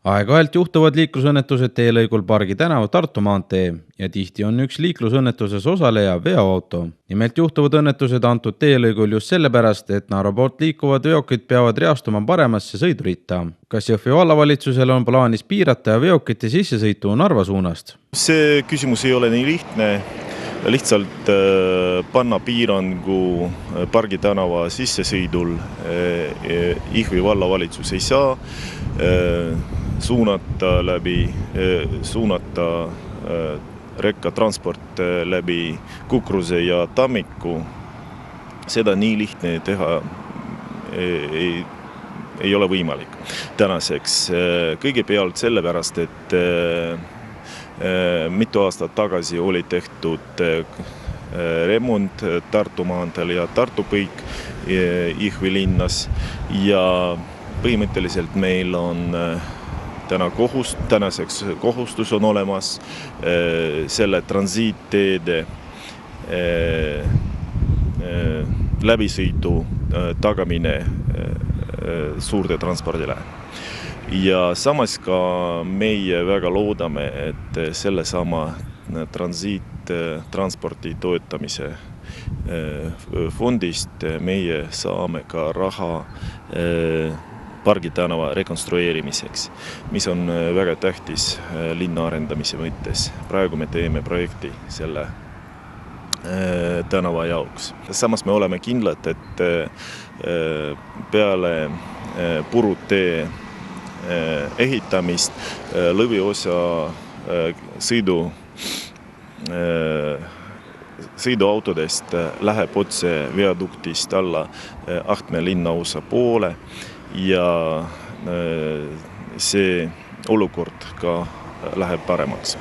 Aeg-ajalt juhtuvad liiklusõnnetused teelõigul Pargi tänav Tartu maantee ja tihti on üks liiklusõnnetuses osaleja veoauto. Nimelt juhtuvad õnnetused antud teelõigul just sellepärast, et Narva poolt liikuvad veokid peavad reastuma paremasse sõiduritta. Kas Jõhvi vallavalitsusel on plaanis piirata veokite sissesõitu Narva suunast? See küsimus ei ole nii lihtne. Lihtsalt panna piirangu Pargi tänava sissesõidul Jõhvi vallavalitsus ei saa suunata rekkatransport läbi Kukruse ja Tammiku. Seda nii lihtne teha ei ole võimalik tänaseks. Kõigepealt sellepärast, et mitu aastat tagasi oli tehtud remont Tartu maanteel ja Tartu Põik Jõhvi linnas ja põhimõtteliselt meil on tänaseks kohustus on olemas selle transiitteede läbisõidu tagamine suurde transpordile. Ja samas ka meie väga loodame, et sellesama transiittransporti toetamise fondist meie saame ka raha Pargi tänava rekonstrueerimiseks, mis on väga tähtis linna arendamise mõttes. Praegu me teeme projekti selle tänava jaoks. Samas me oleme kindlad, et peale purutee ehitamist lõviosa sõiduautodest läheb otse viaduktist alla Ahtme linnaosa poole ja see olukord ka läheb paremaks.